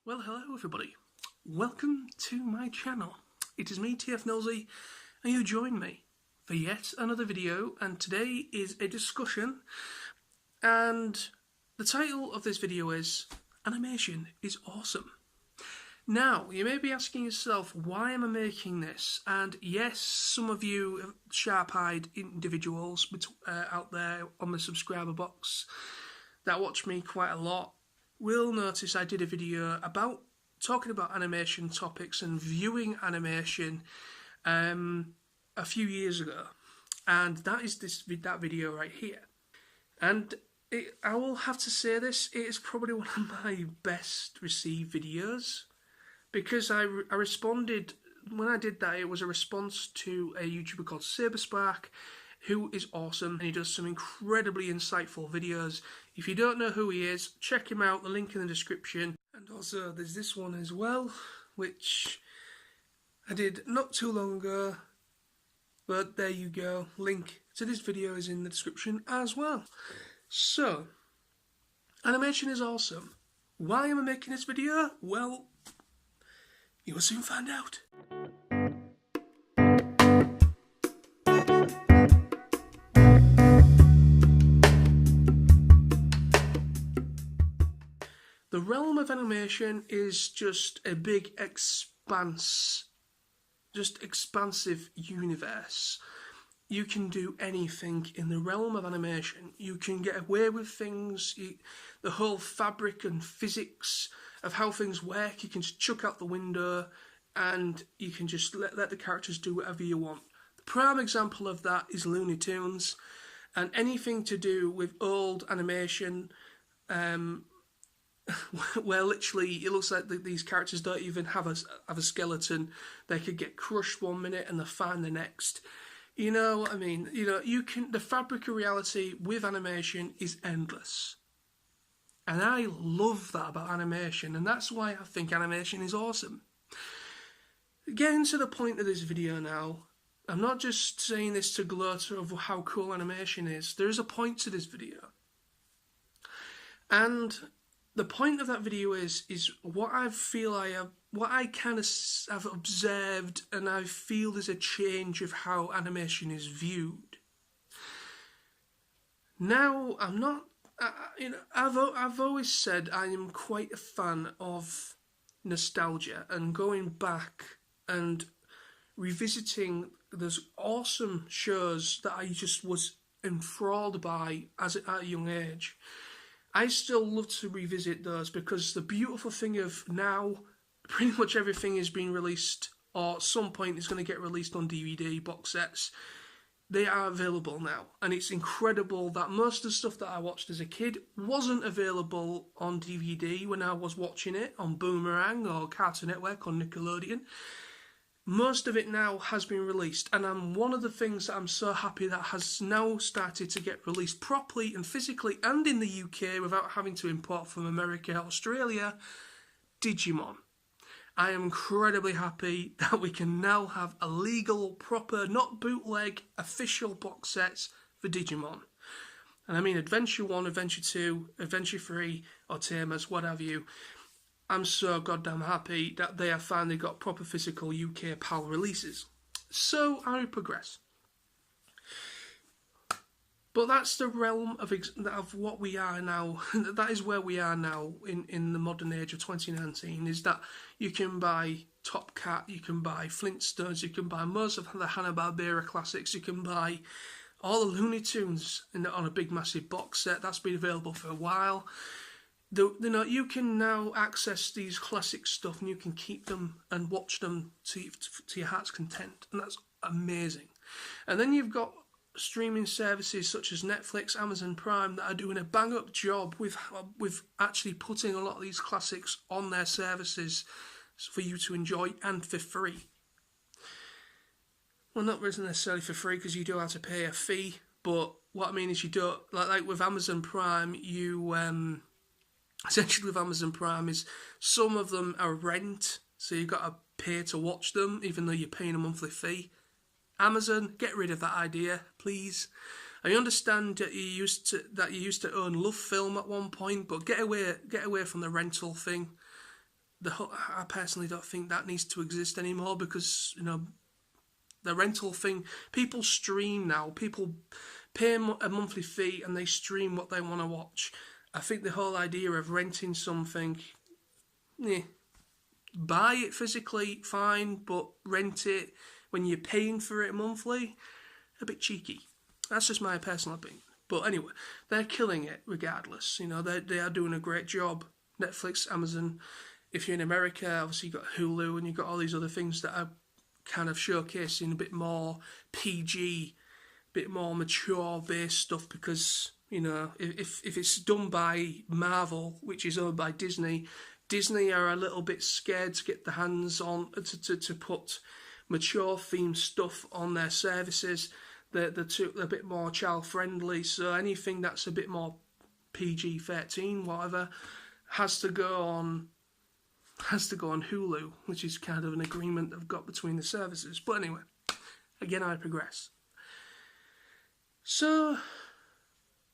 Well, hello everybody. Welcome to my channel. It is me, TF Nosey, and you join me for yet another video, and today is a discussion, and the title of this video is Animation is Awesome. Now, you may be asking yourself, why am I making this? And yes, some of you sharp-eyed individuals out there on the subscriber box that watch me quite a lot will notice I did a video about talking about animation topics and viewing animation a few years ago, and that is that video right here. And I will have to say this, it is probably one of my best received videos, because I responded, when I did that, it was a response to a YouTuber called Saberspark, who is awesome, and he does some incredibly insightful videos. If you don't know who he is, check him out, the link in the description. And also there's this one as well, which I did not too long ago, but there you go, link to this video is in the description as well. So, animation is awesome. Why am I making this video? Well, you will soon find out. The realm of animation is just a big expansive universe. You can do anything in the realm of animation. You can get away with things, the whole fabric and physics of how things work, you can just chuck out the window and you can just let the characters do whatever you want. The prime example of that is Looney Tunes, and anything to do with old animation, where literally it looks like these characters don't even have a skeleton. They could get crushed one minute and they're fine the next. You know what I mean? You know, the fabric of reality with animation is endless. And I love that about animation, and that's why I think animation is awesome. Getting to the point of this video now, I'm not just saying this to gloat over how cool animation is. There is a point to this video. And the point of that video is what I feel what I kind of have observed, and I feel there's a change of how animation is viewed. Now, I'm not, I've always said I am quite a fan of nostalgia and going back and revisiting those awesome shows that I just was enthralled by at a young age. I still love to revisit those, because the beautiful thing of now, pretty much everything is being released, or at some point is going to get released on DVD box sets. They are available now, and it's incredible that most of the stuff that I watched as a kid wasn't available on DVD when I was watching it on Boomerang or Cartoon Network or Nickelodeon. Most of it now has been released, and one of the things that I'm so happy that has now started to get released properly and physically and in the UK without having to import from America, Australia, Digimon. I am incredibly happy that we can now have a legal, proper, not bootleg, official box sets for Digimon. And I mean Adventure 1, Adventure 2, Adventure 3, or Tamers, what have you. I'm so goddamn happy that they have finally got proper physical UK PAL releases. So I progress. But that's the realm of what we are now. That is where we are now in the modern age of 2019, is that you can buy Top Cat, you can buy Flintstones, you can buy most of the Hanna-Barbera classics, you can buy all the Looney Tunes on a big massive box set. That's been available for a while. You can now access these classic stuff, and you can keep them and watch them to your heart's content, and that's amazing. And then you've got streaming services such as Netflix, Amazon Prime, that are doing a bang-up job with actually putting a lot of these classics on their services for you to enjoy, and for free. Well, not really necessarily for free, because you do have to pay a fee, but what I mean is you don't, like with Amazon Prime, essentially with Amazon Prime is some of them are rent, so you've got to pay to watch them, even though you're paying a monthly fee. Amazon, get rid of that idea, please. I understand that you used to own Love Film at one point, but get away from the rental thing. I personally don't think that needs to exist anymore, because the rental thing, people stream now. People pay a monthly fee and they stream what they want to watch. I think the whole idea of renting something, buy it physically, fine, but rent it when you're paying for it monthly, a bit cheeky. That's just my personal opinion. But anyway, they're killing it regardless. They are doing a great job. Netflix, Amazon. If you're in America, obviously you've got Hulu and you've got all these other things that are kind of showcasing a bit more PG, a bit more mature-based stuff, because, if it's done by Marvel, which is owned by Disney, Disney are a little bit scared to get their hands on, to put mature-themed stuff on their services. They're a bit more child-friendly, so anything that's a bit more PG-13, whatever, has to go on Hulu, which is kind of an agreement they've got between the services. But anyway, again, I progress. So,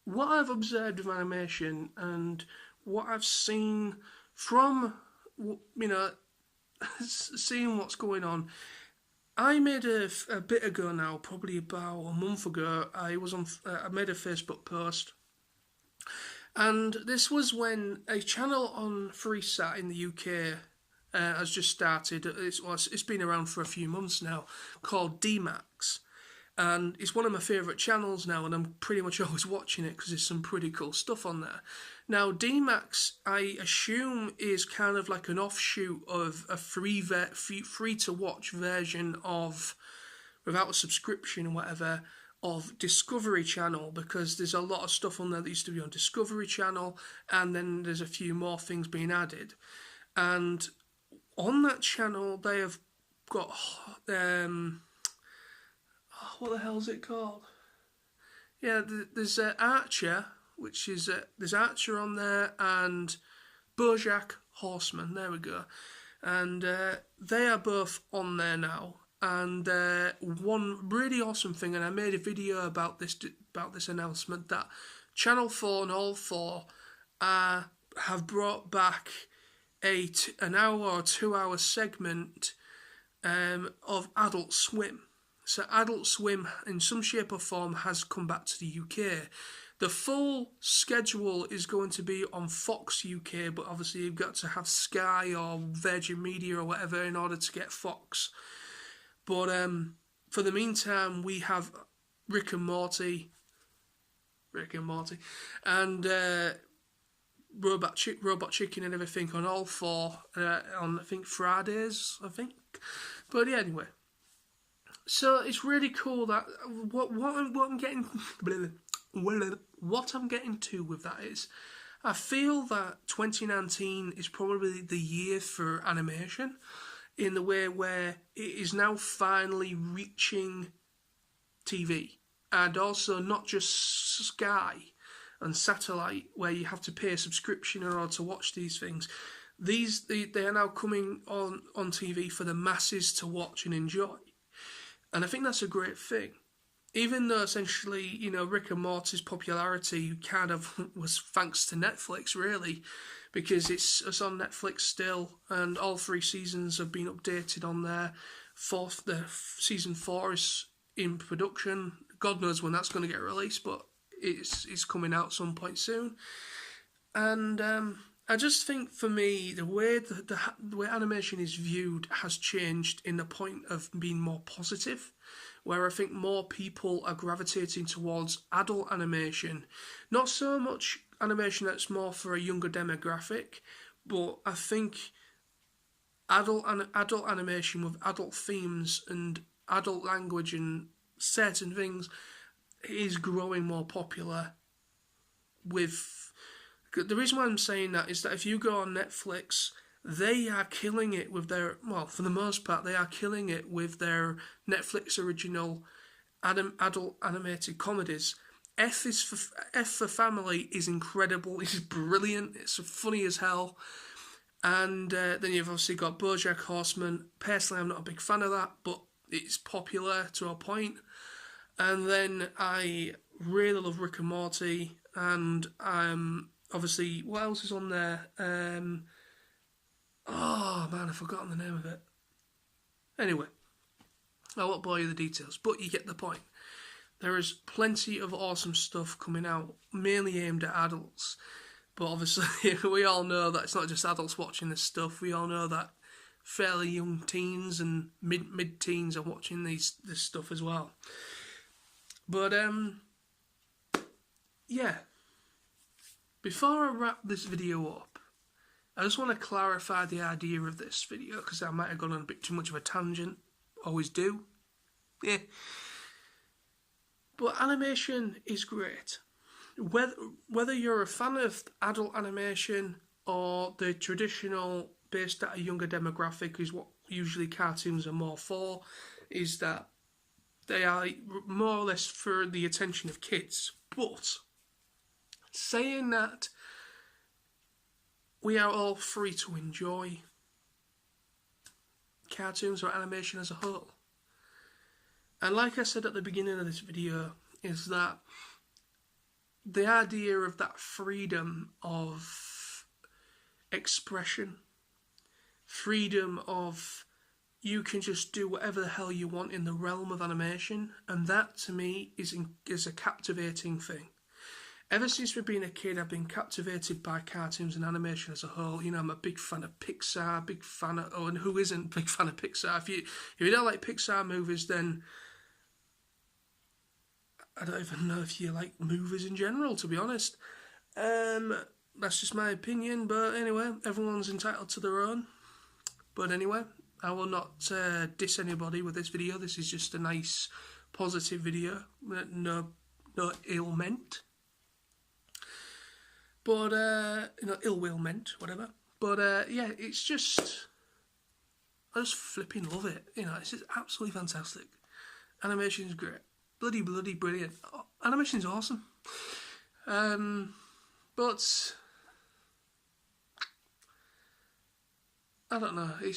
what I've observed of animation and what I've seen from, seeing what's going on, I made a bit ago now, probably about a month ago, I made a Facebook post. And this was when a channel on Freesat in the UK has just started. It's been around for a few months now, called D-Max. And it's one of my favourite channels now, and I'm pretty much always watching it because there's some pretty cool stuff on there. Now, D-Max, I assume, is kind of like an offshoot of a free-to-watch version of, without a subscription or whatever, of Discovery Channel, because there's a lot of stuff on there that used to be on Discovery Channel, and then there's a few more things being added. And on that channel, they have got what the hell is it called? Yeah, there's Archer, which is there's Archer on there, and BoJack Horseman. There we go, and they are both on there now. And one really awesome thing, and I made a video about this announcement, that Channel 4 and All 4 have brought back an hour or 2 hour segment of Adult Swim. So Adult Swim, in some shape or form, has come back to the UK. The full schedule is going to be on Fox UK, but obviously you've got to have Sky or Virgin Media or whatever in order to get Fox. But for the meantime, we have Rick and Morty, and Robot Chicken and everything on All 4 on, I think, Fridays, But yeah, anyway. So it's really cool that what I'm getting what I'm getting to with that is, I feel that 2019 is probably the year for animation, in the way where it is now finally reaching TV, and also not just Sky and satellite, where you have to pay a subscription in order to watch these things. They are now coming on TV for the masses to watch and enjoy. And I think that's a great thing. Even though essentially, Rick and Morty's popularity kind of was thanks to Netflix, really, because it's on Netflix still, and all 3 seasons have been updated on there. The season 4 is in production. God knows when that's going to get released, but it's coming out some point soon. And I just think, for me, the way the way animation is viewed has changed in the point of being more positive, where I think more people are gravitating towards adult animation. Not so much animation that's more for a younger demographic, but I think adult animation with adult themes and adult language and certain things is growing more popular. The reason why I'm saying that is that if you go on Netflix, they are killing it with their, for the most part, they are killing it with their Netflix original adult animated comedies. F for Family is incredible, it's brilliant, it's funny as hell. And then you've obviously got BoJack Horseman. Personally, I'm not a big fan of that, but it's popular to a point. And then I really love Rick and Morty, and obviously, what else is on there? Oh man, I've forgotten the name of it. Anyway, I won't bore you with the details, but you get the point. There is plenty of awesome stuff coming out, mainly aimed at adults. But obviously, we all know that it's not just adults watching this stuff. We all know that fairly young teens and mid-teens are watching this stuff as well. But, yeah. Before I wrap this video up, I just want to clarify the idea of this video, because I might have gone on a bit too much of a tangent. Always do. Yeah. But animation is great. Whether you're a fan of adult animation or the traditional based at a younger demographic, is what usually cartoons are more for, is that they are more or less for the attention of kids. But saying that, we are all free to enjoy cartoons or animation as a whole. And like I said at the beginning of this video, is that the idea of that freedom of expression, freedom of you can just do whatever the hell you want in the realm of animation, and that to me is a captivating thing. Ever since we've been a kid, I've been captivated by cartoons and animation as a whole. You know, I'm a big fan of Pixar, big fan of, and who isn't a big fan of Pixar? If you don't like Pixar movies, then I don't even know if you like movies in general, to be honest. That's just my opinion, but anyway, everyone's entitled to their own. But anyway, I will not diss anybody with this video. This is just a nice, positive video. No ill meant. But, ill will meant, whatever. But, yeah, it's just, I just flipping love it. You know, it's just absolutely fantastic. Animation is great. Bloody brilliant. Animation's awesome. But I don't know, it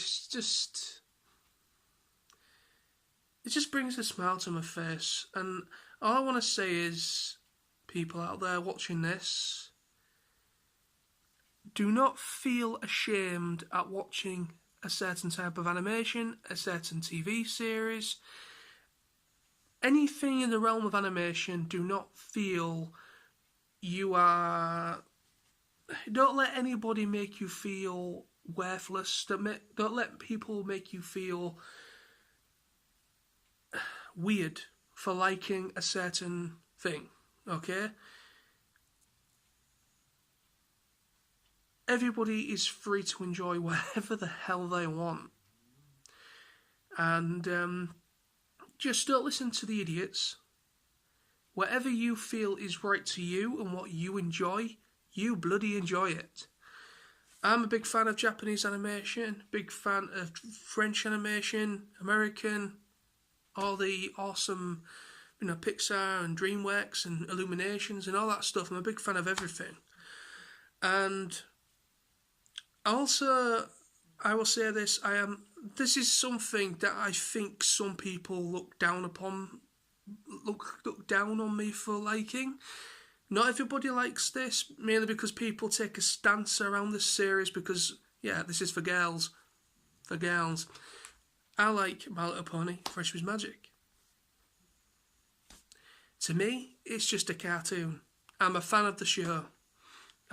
just brings a smile to my face. And all I want to say is, people out there watching this, do not feel ashamed at watching a certain type of animation, a certain TV series. Anything in the realm of animation, do not feel you are... Don't let anybody make you feel worthless. Don't let people make you feel weird for liking a certain thing, okay? Everybody is free to enjoy whatever the hell they want. And, just don't listen to the idiots. Whatever you feel is right to you and what you enjoy, you bloody enjoy it. I'm a big fan of Japanese animation, big fan of French animation, American, all the awesome, Pixar and DreamWorks and Illuminations and all that stuff. I'm a big fan of everything. And also, I will say this, this is something that I think some people look down on me for liking. Not everybody likes this, mainly because people take a stance around this series because, yeah, this is for girls. For girls. I like My Little Pony, Fresh with Magic. To me, it's just a cartoon. I'm a fan of the show.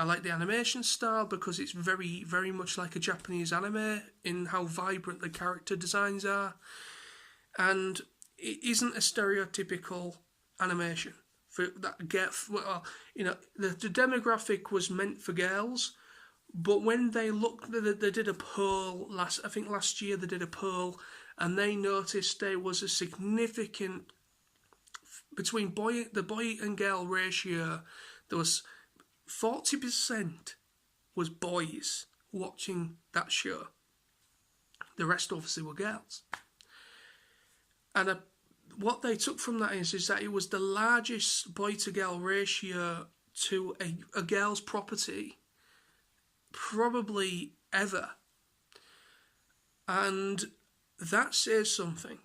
I like the animation style because it's very, very much like a Japanese anime in how vibrant the character designs are. And it isn't a stereotypical animation. The demographic was meant for girls, but when they looked, they did a poll last year they did a poll, and they noticed there was a significant, between the boy and girl ratio, there was 40% was boys watching that show. The rest obviously were girls. And what they took from that is that it was the largest boy-to-girl ratio to a girl's property probably ever. And that says something.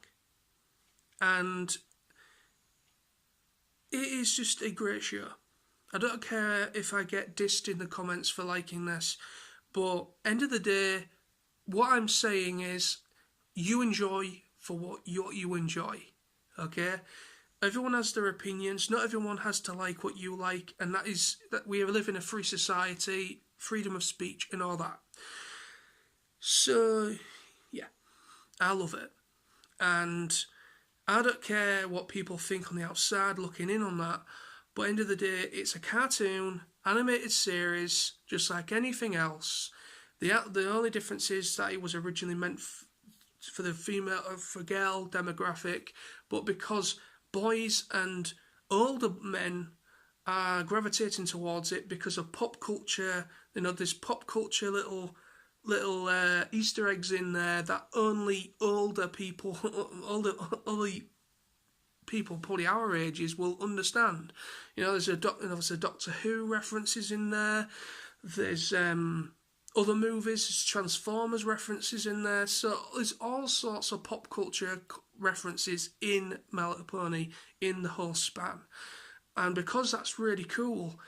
And it is just a great show. I don't care if I get dissed in the comments for liking this, but end of the day, what I'm saying is, you enjoy for what you enjoy, okay? Everyone has their opinions. Not everyone has to like what you like, and that is that we live in a free society, freedom of speech, and all that. So, yeah, I love it, and I don't care what people think on the outside looking in on that. But end of the day, it's a cartoon, animated series, just like anything else. The only difference is that it was originally meant for the female, for girl demographic, but because boys and older men are gravitating towards it because of pop culture, you know, there's pop culture little Easter eggs in there that only older people, only people probably our ages will understand. You know, there's obviously Doctor Who references in there. There's other movies, there's Transformers references in there. So there's all sorts of pop culture references in My Little Pony in the whole span. And because that's really cool,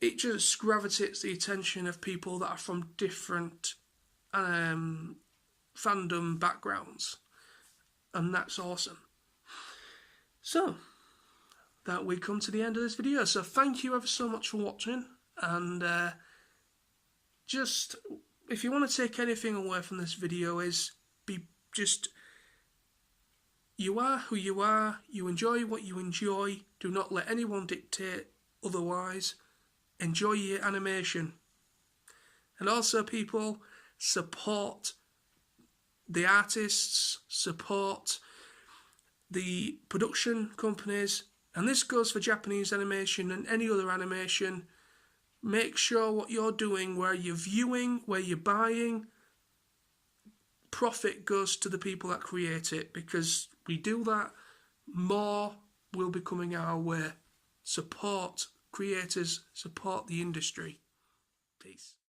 it just gravitates the attention of people that are from different fandom backgrounds. And that's awesome. So, that we come to the end of this video. So thank you ever so much for watching, and just, if you want to take anything away from this video, is you are who you are, you enjoy what you enjoy, do not let anyone dictate otherwise, enjoy your animation. And also, people, support the artists, support the production companies, and this goes for Japanese animation and any other animation. Make sure what you're doing, where you're viewing, where you're buying, profit goes to the people that create it, because we do that, more will be coming our way. Support creators, support the industry. Peace.